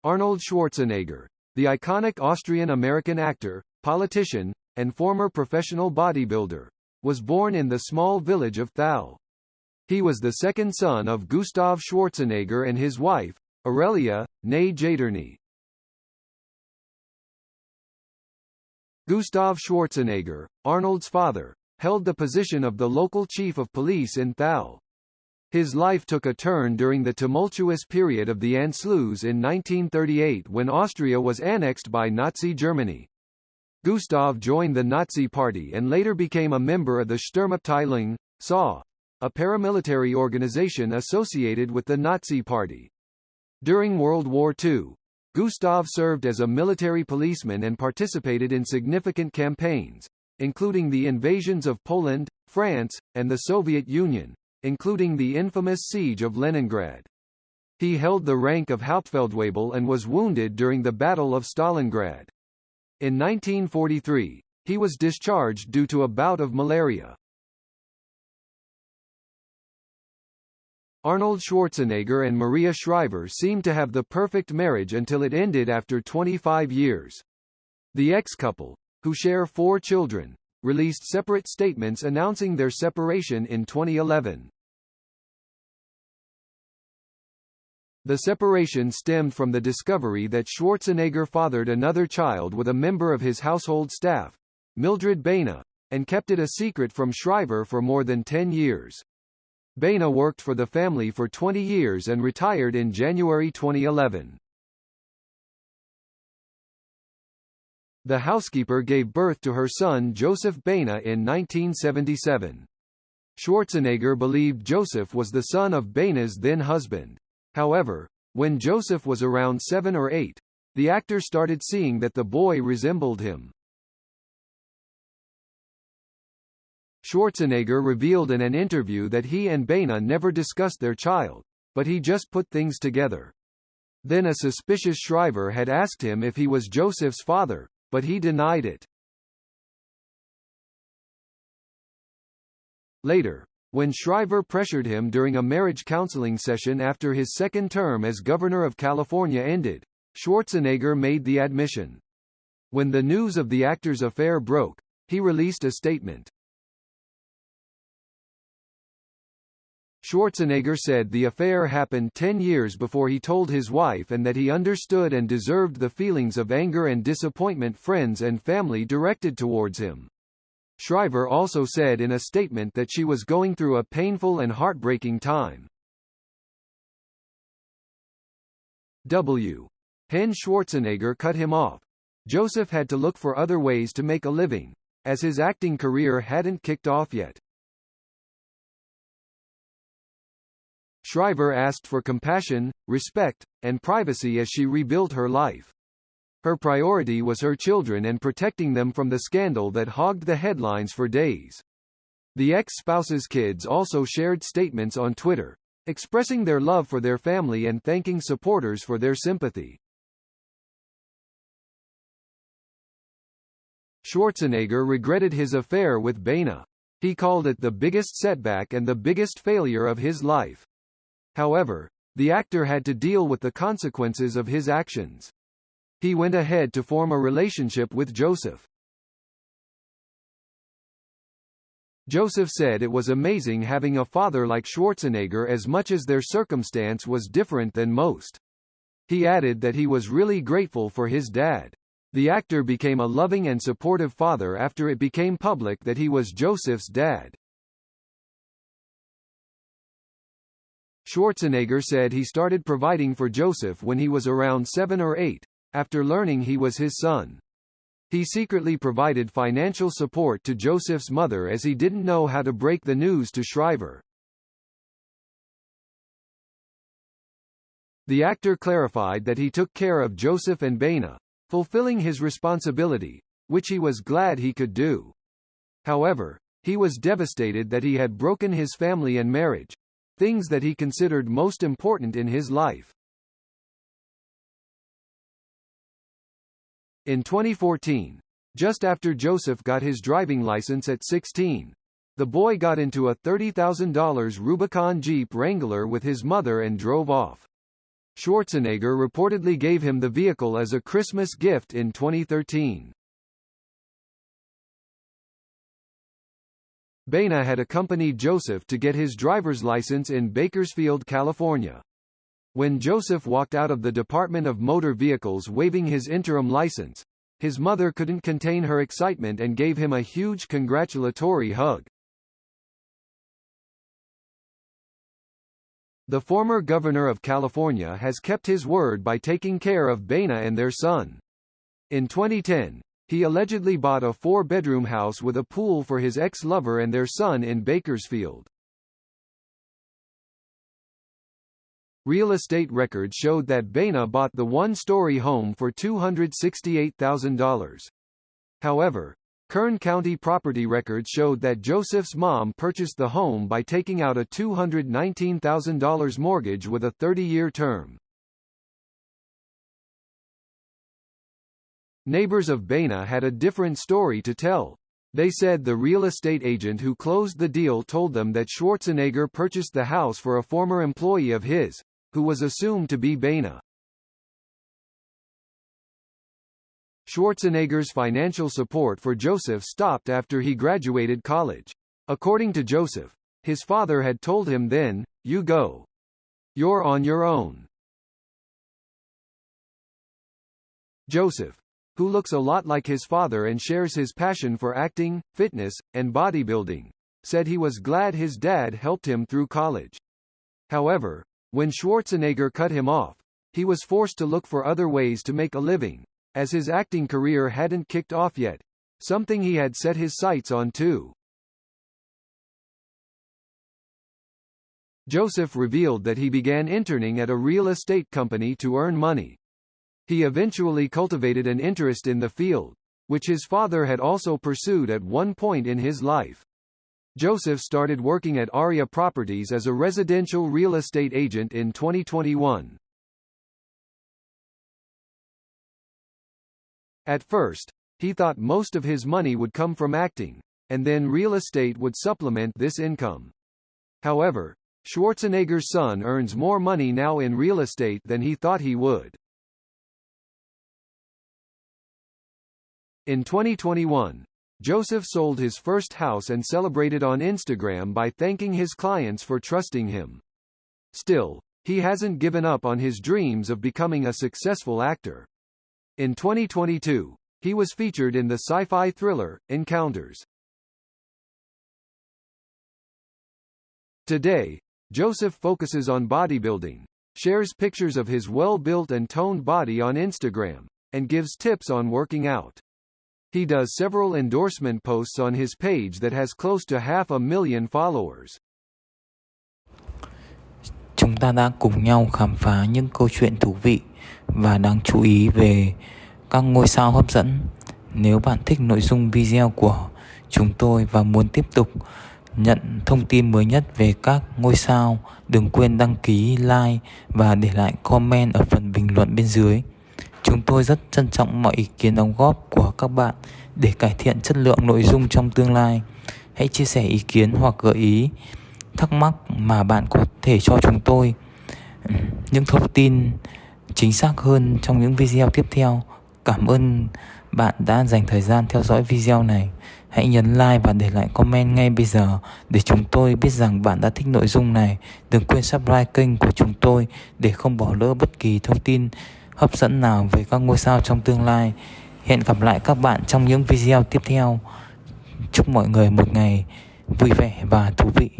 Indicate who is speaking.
Speaker 1: Arnold Schwarzenegger, the iconic Austrian-American actor, politician, and former professional bodybuilder, was born in the small village of Thal. He was the second son of Gustav Schwarzenegger and his wife, Aurelia, née Jaderney. Gustav Schwarzenegger, Arnold's father, held the position of the local chief of police in Thal. His life took a turn during the tumultuous period of the Anschluss in 1938 when Austria was annexed by Nazi Germany. Gustav joined the Nazi Party and later became a member of the Sturmabteilung, SA, a paramilitary organization associated with the Nazi Party. During World War II, Gustav served as a military policeman and participated in significant campaigns, including the invasions of Poland, France, and the Soviet Union, including the infamous siege of Leningrad. He held the rank of Hauptfeldwebel and was wounded during the Battle of Stalingrad. In 1943, he was discharged due to a bout of malaria. Arnold Schwarzenegger and Maria Shriver seemed to have the perfect marriage until it ended after 25 years. The ex-couple, who share 4 children, released separate statements announcing their separation in 2011. The separation stemmed from the discovery that Schwarzenegger fathered another child with a member of his household staff, Mildred Baena, and kept it a secret from Shriver for more than 10 years. Baena worked for the family for 20 years and retired in January 2011. The housekeeper gave birth to her son Joseph Baena in 1977. Schwarzenegger believed Joseph was the son of Baena's then-husband. However, when Joseph was around 7 or 8, the actor started seeing that the boy resembled him. Schwarzenegger revealed in an interview that he and Baena never discussed their child, but he just put things together. Then a suspicious Shriver had asked him if he was Joseph's father, but he denied it. Later, when Shriver pressured him during a marriage counseling session after his second term as governor of California ended, Schwarzenegger made the admission. When the news of the actor's affair broke, he released a statement. Schwarzenegger said the affair happened 10 years before he told his wife and that he understood and deserved the feelings of anger and disappointment friends and family directed towards him. Shriver also said in a statement that she was going through a painful and heartbreaking time. Hen Schwarzenegger cut him off. Joseph had to look for other ways to make a living, as his acting career hadn't kicked off yet. Shriver asked for compassion, respect, and privacy as she rebuilt her life. Her priority was her children and protecting them from the scandal that hogged the headlines for days. The ex-spouse's kids also shared statements on Twitter, expressing their love for their family and thanking supporters for their sympathy. Schwarzenegger regretted his affair with Baena. He called it the biggest setback and the biggest failure of his life. However, the actor had to deal with the consequences of his actions. He went ahead to form a relationship with Joseph. Joseph said it was amazing having a father like Schwarzenegger as much as their circumstance was different than most. He added that he was really grateful for his dad. The actor became a loving and supportive father after it became public that he was Joseph's dad. Schwarzenegger said he started providing for Joseph when he was around 7 or 8, after learning he was his son. He secretly provided financial support to Joseph's mother as he didn't know how to break the news to Shriver. The actor clarified that he took care of Joseph and Baena, fulfilling his responsibility, which he was glad he could do. However, he was devastated that he had broken his family and marriage, things that he considered most important in his life. In 2014, just after Joseph got his driving license at 16, the boy got into a $30,000 Rubicon Jeep Wrangler with his mother and drove off. Schwarzenegger reportedly gave him the vehicle as a Christmas gift in 2013. Baena had accompanied Joseph to get his driver's license in Bakersfield, California. When Joseph walked out of the Department of Motor Vehicles waving his interim license, his mother couldn't contain her excitement and gave him a huge congratulatory hug. The former governor of California has kept his word by taking care of Baena and their son. In 2010, he allegedly bought a 4-bedroom house with a pool for his ex-lover and their son in Bakersfield. Real estate records showed that Baena bought the 1-story home for $268,000. However, Kern County property records showed that Joseph's mom purchased the home by taking out a $219,000 mortgage with a 30-year term. Neighbors of Baena had a different story to tell. They said the real estate agent who closed the deal told them that Schwarzenegger purchased the house for a former employee of his, who was assumed to be Baena. Schwarzenegger's financial support for Joseph stopped after he graduated college. According to Joseph, his father had told him then, "You go. You're on your own." Joseph, who looks a lot like his father and shares his passion for acting, fitness, and bodybuilding, said he was glad his dad helped him through college. However, when Schwarzenegger cut him off, he was forced to look for other ways to make a living, as his acting career hadn't kicked off yet, something he had set his sights on too. Joseph revealed that he began interning at a real estate company to earn money. He eventually cultivated an interest in the field, which his father had also pursued at one point in his life. Joseph started working at Aria Properties as a residential real estate agent in 2021. At first, he thought most of his money would come from acting, and then real estate would supplement this income. However, Schwarzenegger's son earns more money now in real estate than he thought he would. In 2021, Joseph sold his first house and celebrated on Instagram by thanking his clients for trusting him. Still, he hasn't given up on his dreams of becoming a successful actor. In 2022, he was featured in the sci-fi thriller, Encounters. Today, Joseph focuses on bodybuilding, shares pictures of his well-built and toned body on Instagram, and gives tips on working out. He does several endorsement posts on his page that has close to 500,000 followers.
Speaker 2: Chúng ta đã cùng nhau khám phá những câu chuyện thú vị và đáng chú ý về các ngôi sao hấp dẫn. Nếu bạn thích nội dung video của chúng tôi và muốn tiếp tục nhận thông tin mới nhất về các ngôi sao, đừng quên đăng ký, like và để lại comment ở phần bình luận bên dưới. Chúng tôi rất trân trọng mọi ý kiến đóng góp của các bạn để cải thiện chất lượng nội dung trong tương lai. Hãy chia sẻ ý kiến hoặc gợi ý, thắc mắc mà bạn có thể cho chúng tôi những thông tin chính xác hơn trong những video tiếp theo. Cảm ơn bạn đã dành thời gian theo dõi video này. Hãy nhấn like và để lại comment ngay bây giờ để chúng tôi biết rằng bạn đã thích nội dung này. Đừng quên subscribe kênh của chúng tôi để không bỏ lỡ bất kỳ thông tin hấp dẫn nào về các ngôi sao trong tương lai. Hẹn gặp lại các bạn trong những video tiếp theo. Chúc mọi người một ngày vui vẻ và thú vị.